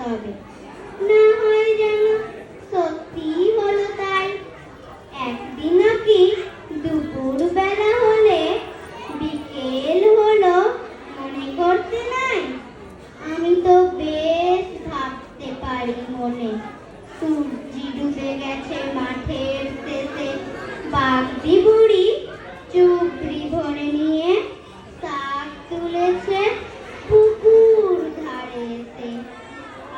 তবে না হয় যেন সত্যি হলো তাই। একদিনও কি দুপুর বেলা হলে বিকেল হলো মনে করতে নাই? আমি তো বেশ ভাবতে পারি মনে। সূর্যি ডুবে গেছে মাঠের শেষে, বাগদি বুড়ি চুবড়ি ভরে নিয়ে শাক তুলেছে পুকুর ধারে এসে।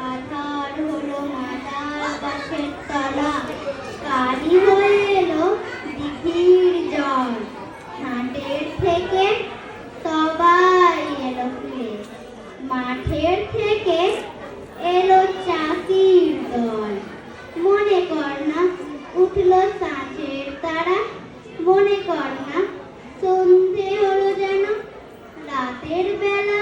আধার হলো মাদার গাছের তলা, কালি হয়ে এলো দিঘির জল। হাটের থেকে সবাই এলো ফিরে, মাঠের থেকে এলো চাষির দল। মনে কর না উঠলো সাঁঝের তারা, মনে কর না সন্ধে হলো যেন রাতের বেলা